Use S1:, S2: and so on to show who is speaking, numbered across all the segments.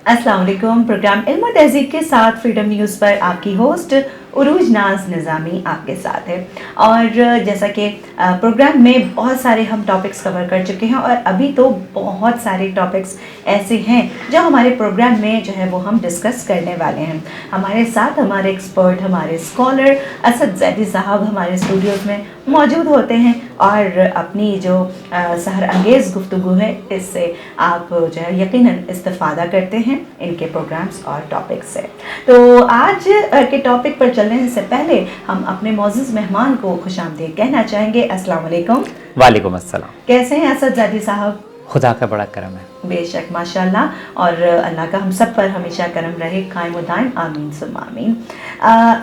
S1: अस्सलाम वालेकुम। प्रोग्राम इल्म और तहज़ीब के साथ फ्रीडम न्यूज़ पर आपकी होस्ट उरूज नाज निज़ामी आपके साथ है। और जैसा कि प्रोग्राम में बहुत सारे हम टॉपिक्स कवर कर चुके हैं और अभी तो बहुत सारे टॉपिक्स ऐसे हैं जो हमारे प्रोग्राम में जो है वो हम डिस्कस करने वाले हैं। हमारे साथ हमारे एक्सपर्ट, हमारे स्कॉलर असद ज़ैदी साहब हमारे स्टूडियोज़ में मौजूद होते हैं और अपनी जो सहर अंगेज़ गुफ्तगू है इससे आप जो है यकीनन इस्तिफ़ादा करते हैं इनके प्रोग्राम्स और टॉपिक्स से। तो आज के टॉपिक पर चलने से पहले हम अपने मौजूद मेहमान को खुशामदीद कहना चाहेंगे। अस्सलाम वालेकुम।
S2: वालेकुम अस्सलाम।
S1: कैसे हैं असद ज़ैदी साहब?
S2: खुदा का बड़ा करम है।
S1: बेशक, माशाल्लाह, और अल्लाह का हम सब पर हमेशा करम रहे, कायम व दायम, आमीन सुम्मा आमीन।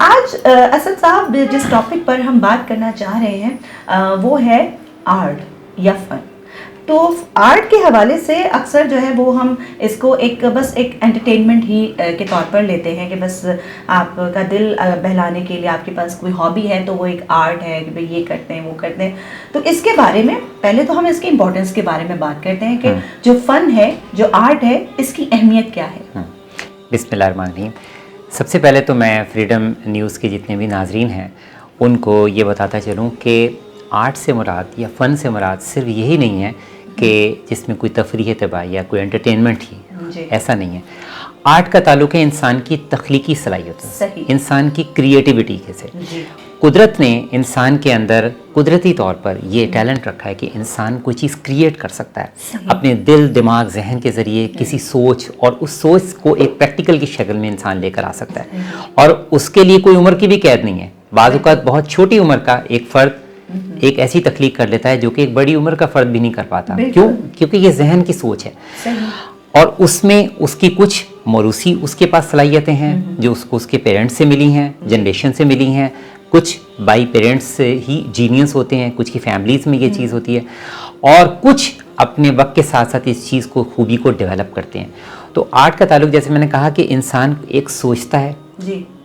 S1: आज असद साहब जिस टॉपिक पर हम बात करना चाह रहे हैं वो है आर्ट या फन। तो आर्ट के हवाले से अक्सर जो है वो हम इसको बस एक एंटरटेनमेंट ही के तौर पर लेते हैं कि बस आपका दिल बहलाने के लिए आपके पास कोई हॉबी है तो वो एक आर्ट है कि भाई ये करते हैं वो करते हैं। तो इसके बारे में पहले तो हम इसकी इम्पोर्टेंस के बारे में बात करते हैं कि जो फ़न है, जो आर्ट है, इसकी अहमियत क्या है।
S2: बिस्मिल्लाहिर्रहमानिर्रहीम। सबसे पहले तो मैं फ्रीडम न्यूज़ के जितने भी नाजरीन हैं उनको ये बताता चलूँ कि आर्ट से मुराद या फ़न से मुराद सिर्फ यही नहीं है कि जिसमें कोई तफरीह तबाह या कोई एंटरटेनमेंट ही, ऐसा नहीं है। आर्ट का ताल्लुक है इंसान की तख्लीकी सलाहियत से, इंसान की क्रिएटिविटी के से। कुदरत ने इंसान के अंदर कुदरती तौर पर ये टैलेंट रखा है कि इंसान कोई चीज़ क्रिएट कर सकता है अपने दिल, दिमाग, जहन के ज़रिए किसी सोच, और उस सोच को एक प्रैक्टिकल की शक्ल में इंसान लेकर आ सकता है। और उसके लिए कोई उम्र की भी कैद नहीं है। बाज़ औक़ात बहुत छोटी उम्र का एक फ़र्द एक ऐसी तख्लीक कर लेता है जो कि एक बड़ी उम्र का फ़र्द भी नहीं कर पाता। क्यों? क्योंकि ये जहन की सोच है और उसमें उसकी कुछ मौरूसी उसके पास सलाहियतें हैं जो उसको उसके पेरेंट्स से मिली हैं, जनरेशन से मिली हैं। कुछ बाई पेरेंट्स से ही जीनियस होते हैं, कुछ की फैमिलीज़ में ये चीज़ होती है, और कुछ अपने वक्त के साथ साथ इस चीज़ को, खूबी को डेवलप करते हैं। तो आर्ट का ताल्लुक, जैसे मैंने कहा, कि इंसान एक सोचता है,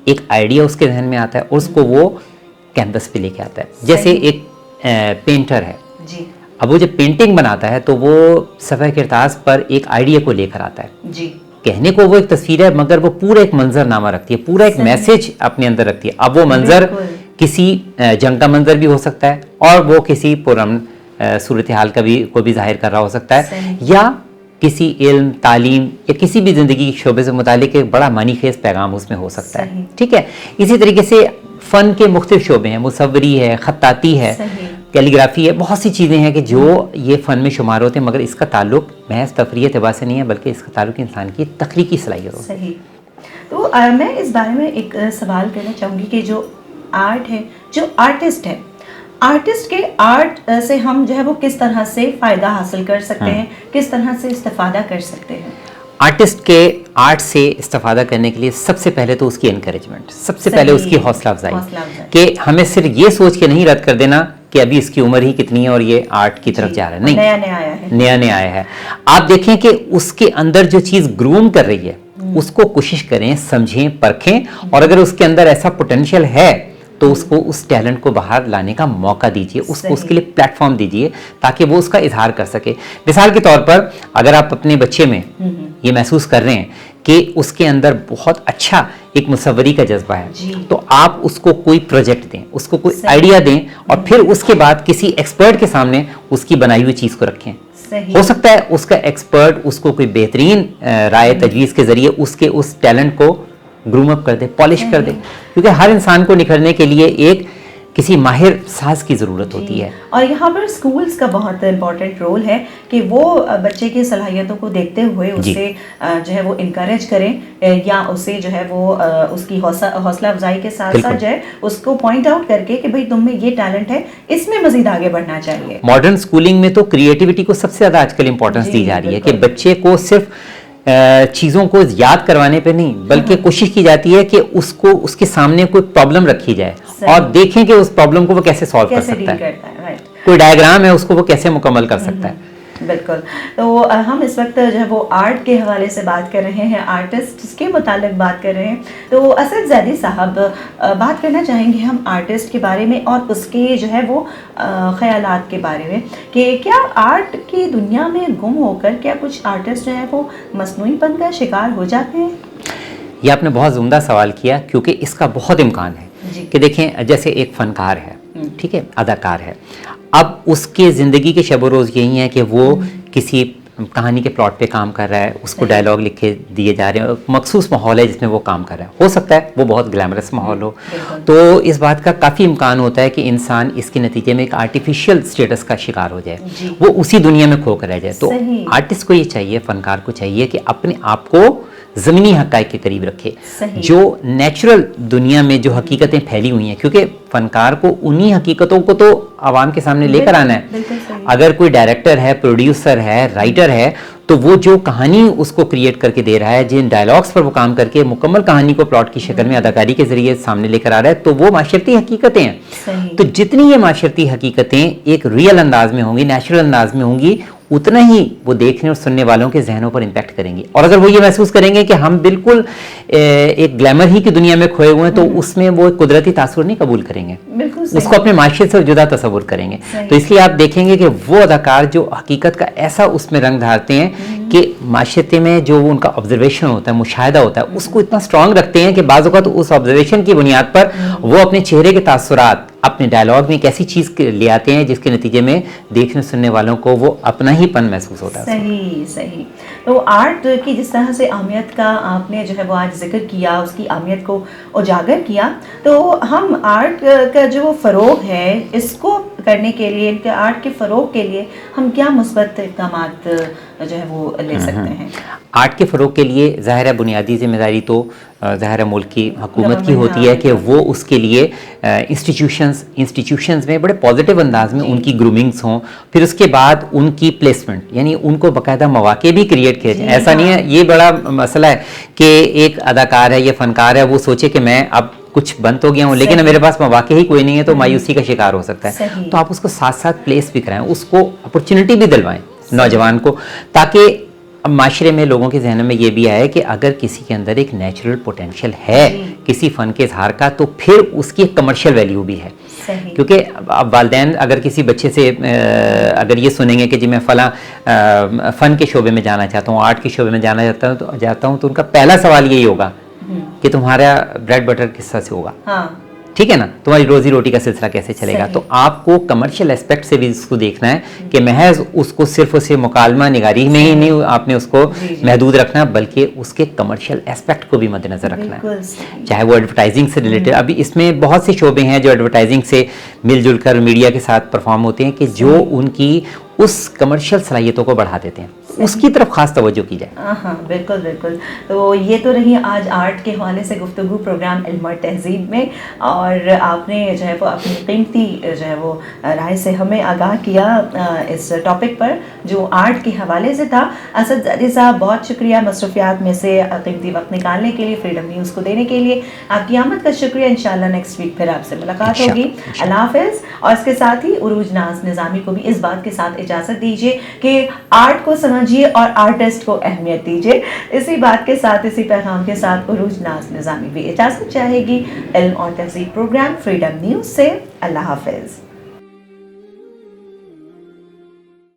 S2: एक आइडिया उसके जहन में आता है और उसको वो कैनवस पे लेके आता है। जैसे एक पेंटर है, अब वो जब पेंटिंग बनाता है तो वो सफ़े किरतास पर एक आइडिया को लेकर आता है। कहने को वो एक तस्वीर है मगर वो पूरा एक मंजरनामा रखती है, पूरा एक मैसेज अपने अंदर रखती है। अब वो मंजर किसी जंग का मंजर भी हो सकता है और वो किसी पुरअमन सूरत हाल का को भी जाहिर कर रहा हो सकता है, या किसी इल्म, तालीम या किसी भी ज़िंदगी के शोबे से मुतालिक एक बड़ा मानीखेज़ पैगाम उसमें हो सकता है। ठीक है, इसी तरीके से फ़न के मुख्तलिफ शोबे हैं, मुसव्वरी है, ख़त्ताती है, कैलीग्राफी है, बहुत सी चीज़ें हैं कि जो ये फ़न में शुमार होते हैं, मगर इसका ताल्लुक महज तफरीह तबाह से नहीं है बल्कि इसका ताल्लुक इंसान की तख्लीकी सलाहियत से।
S1: सही। तो मैं इस बारे में एक सवाल करना चाहूँगी कि जो आर्ट है, जो आर्टिस्ट है, आर्टिस्ट के आर्ट से हम जो है वो किस तरह से फ़ायदा हासिल कर सकते हैं, किस तरह से इस्तिफ़ादा कर सकते हैं।
S2: आर्टिस्ट के आर्ट से इस्तिफ़ादा करने के लिए सबसे पहले तो उसकी एनकरेजमेंट, सबसे पहले उसकी हौसला अफजाई, कि हमें सिर्फ ये सोच के नहीं रद्द कर देना कि अभी इसकी उम्र ही कितनी है और ये आर्ट की तरफ जा रहा है। नहीं, नया आया है। आप देखें कि उसके अंदर जो चीज़ ग्रूम कर रही है उसको कोशिश करें, समझें, परखें, और अगर उसके अंदर ऐसा पोटेंशियल है तो उसको उस टैलेंट को बाहर लाने का मौका दीजिए, उसको उसके लिए प्लेटफॉर्म दीजिए ताकि वो उसका इजहार कर सके। मिसाल के तौर पर अगर आप अपने बच्चे में ये महसूस कर रहे हैं कि उसके अंदर बहुत अच्छा एक मुसव्वरी का जज्बा है, तो आप उसको कोई प्रोजेक्ट दें, उसको कोई आइडिया दें और फिर उसके बाद किसी एक्सपर्ट के सामने उसकी बनाई हुई चीज़ को रखें। हो सकता है उसका एक्सपर्ट उसको कोई बेहतरीन राय तजवीज़ के ज़रिए उसके उस टैलेंट को ग्रूम अप कर दे, पॉलिश कर दे, क्योंकि हर इंसान को निखरने के लिए एक किसी माहिर साज की ज़रूरत होती है।
S1: और यहाँ पर स्कूल्स का बहुत इम्पोर्टेंट रोल है कि वो बच्चे की सलाहियतों को देखते हुए उससे जो है वो इनकरेज करें, या उसे जो है वो उसकी हौसला अफजाई के साथ साथ जो है उसको पॉइंट आउट करके कि भाई तुम में ये टैलेंट है, इसमें मजीद आगे बढ़ना चाहिए।
S2: मॉडर्न स्कूलिंग में तो क्रिएटिविटी को सबसे ज़्यादा आजकल इंपॉर्टेंस दी जा रही है कि बच्चे को सिर्फ चीज़ों को याद करवाने पे नहीं बल्कि कोशिश की जाती है कि उसको उसके सामने कोई प्रॉब्लम रखी जाए और देखें कि उस प्रॉब्लम को वो कैसे सॉल्व कर सकता है। कोई डायग्राम है उसको वो कैसे मुकम्मल कर सकता है।
S1: بالکل. تو ہم اس وقت جو ہے وہ آرٹ کے حوالے سے بات کر رہے ہیں, آرٹسٹ کے متعلق بات کر رہے ہیں. تو اسد زیدی صاحب, بات کرنا چاہیں گے ہم آرٹسٹ کے بارے میں اور اس کے جو ہے وہ خیالات کے بارے میں کہ کیا آرٹ کی دنیا میں گم ہو کر کیا کچھ آرٹسٹ جو ہے وہ مصنوعی پن کا شکار ہو جاتے ہیں؟
S2: یہ آپ نے بہت عمدہ سوال کیا, کیونکہ اس کا بہت امکان ہے
S1: جی.
S2: کہ دیکھیں جیسے ایک فنکار ہے, ٹھیک ہے, اداکار ہے, اب اس کے زندگی کے شب و روز یہی ہے کہ وہ کسی کہانی کے پلاٹ پہ کام کر رہا ہے, اس کو ڈائلاگ لکھ کے دیے جا رہے ہیں, مخصوص ماحول ہے جس میں وہ کام کر رہا ہے. ہو سکتا ہے وہ بہت گلیمرس ماحول ہو, تو اس بات کا کافی امکان ہوتا ہے کہ انسان اس کے نتیجے میں ایک آرٹیفیشیل سٹیٹس کا شکار ہو جائے, وہ اسی دنیا میں کھو کر رہ جائے. تو آرٹسٹ کو یہ چاہیے, فنکار کو چاہیے کہ اپنے آپ کو زمینی حقائق کے قریب رکھے, جو نیچرل دنیا میں جو حقیقتیں پھیلی ہوئی ہیں, کیونکہ فنکار کو انہی حقیقتوں کو تو عوام کے سامنے لے کر آنا ہے. اگر کوئی ڈائریکٹر ہے, پروڈیوسر ہے, رائٹر ہے, تو وہ جو کہانی اس کو کریٹ کر کے دے رہا ہے, جن ڈائلاگس پر وہ کام کر کے مکمل کہانی کو پلاٹ کی شکل میں اداکاری کے ذریعے سامنے لے کر آ رہا ہے, تو وہ معاشرتی حقیقتیں ہیں. تو جتنی یہ معاشرتی حقیقتیں ایک ریئل انداز میں ہوں گی, نیچرل انداز میں ہوں گی, اتنا ہی وہ دیکھنے اور سننے والوں کے ذہنوں پر امپیکٹ کریں گی. اور اگر وہ یہ محسوس کریں گے کہ ہم بالکل ایک گلیمر ہی کی دنیا میں کھوئے ہوئے ہیں, تو اس میں وہ قدرتی تاثر نہیں قبول کریں گے, اس کو اپنے معاشرے سے جدا تصور کریں گے. تو اس لیے آپ دیکھیں گے کہ وہ اداکار جو حقیقت کا ایسا اس میں رنگ دھارتے ہیں کہ معاشرے میں جو ان کا آبزرویشن ہوتا ہے, مشاہدہ ہوتا ہے, اس کو اتنا اسٹرانگ رکھتے ہیں کہ بعض اوقات اس آبزرویشن کی بنیاد پر وہ اپنے چہرے کے تاثرات اپنے ڈائلاگ میں ایک ایسی چیز لے آتے ہیں جس کے نتیجے میں دیکھنے سننے والوں کو وہ اپنا ہی پن محسوس ہوتا ہے.
S1: صحیح. تو آرٹ کی جس طرح سے اہمیت کا آپ نے جو ہے وہ آج ذکر کیا, اس کی اہمیت کو اجاگر کیا, تو ہم آرٹ کا جو فروغ ہے اس کو کرنے کے لیے, ان کے آرٹ کے فروغ کے لیے ہم کیا مثبت اقدامات جو ہے وہ لے سکتے ہیں؟
S2: آرٹ کے فروغ کے لیے ظاہر ہے بنیادی ذمہ داری تو ظاہر ہے ملک کی حکومت کی ہوتی ہے کہ وہ اس کے لیے انسٹیٹیوشنز میں بڑے پازیٹیو انداز میں ان کی گرومنگز ہوں, پھر اس کے بعد ان کی پلیسمنٹ, یعنی ان کو باقاعدہ مواقع بھی کریٹ کیے جائیں. ایسا نہیں ہے, یہ بڑا مسئلہ ہے کہ ایک اداکار ہے یا فنکار ہے, وہ سوچے کہ میں اب کچھ بن تو گیا ہوں لیکن میرے پاس مواقع ہی کوئی نہیں ہے, تو مایوسی کا شکار ہو سکتا ہے. تو آپ اس کو ساتھ ساتھ پلیس بھی کرائیں, اس کو اپرچونٹی بھی دلوائیں نوجوان کو, تاکہ معاشرے میں لوگوں کے ذہنوں میں یہ بھی آئے کہ اگر کسی کے اندر ایک نیچرل پوٹینشیل ہے کسی فن کے اظہار کا, تو پھر اس کی ایک کمرشل ویلیو بھی ہے. کیونکہ اب والدین اگر کسی بچے سے اگر یہ سنیں گے کہ جی میں فلاں فن کے شعبے میں جانا چاہتا ہوں, آرٹ کے شعبے میں جانا چاہتا ہوں, تو ان کا پہلا سوال یہی ہوگا کہ تمہارا بریڈ بٹر کس طرح سے ہوگا, ٹھیک ہے نا, تمہاری روزی روٹی کا سلسلہ کیسے چلے گا. تو آپ کو کمرشل اسپیکٹ سے بھی اس کو دیکھنا ہے کہ محض اس کو صرف اسے مکالمہ نگاری میں ہی نہیں آپ نے اس کو محدود رکھنا, بلکہ اس کے کمرشل اسپیکٹ کو بھی مد نظر رکھنا ہے, چاہے وہ ایڈورٹائزنگ سے ریلیٹڈ. ابھی اس میں بہت سے شعبے ہیں جو ایڈورٹائزنگ سے مل جل کر میڈیا کے ساتھ پرفارم ہوتے ہیں, کہ جو ان کی اس کمرشل صلاحیتوں کو بڑھا دیتے ہیں, اس کی طرف خاص توجہ کی جائے.
S1: ہاں بالکل. تو یہ تو رہی آج آرٹ کے حوالے سے گفتگو پروگرام علم اور تہذیب میں, اور آپ نے جو ہے وہ اپنی قیمتی جو ہے وہ رائے سے ہمیں آگاہ کیا اس ٹاپک پر جو آرٹ کے حوالے سے تھا. اسد زیدی صاحب بہت شکریہ مصروفیات میں سے قیمتی وقت نکالنے کے لیے, فریڈم نیوز کو دینے کے لیے. آپ کی آمد کا شکریہ. انشاءاللہ نیکسٹ ویک پھر آپ سے ملاقات ہوگی. اللہ حافظ. اور اس کے ساتھ ہی عروج ناز نظامی کو بھی اس بات کے ساتھ اجازت دیجیے کہ آرٹ کو سمجھیے اور آرٹسٹ کو اہمیت دیجیے. اسی بات کے ساتھ, اسی پیغام کے ساتھ عروج ناز نظامی بھی اجازت چاہے گی. علم اور تہذیب پروگرام فریڈم نیوز سے. اللہ حافظ.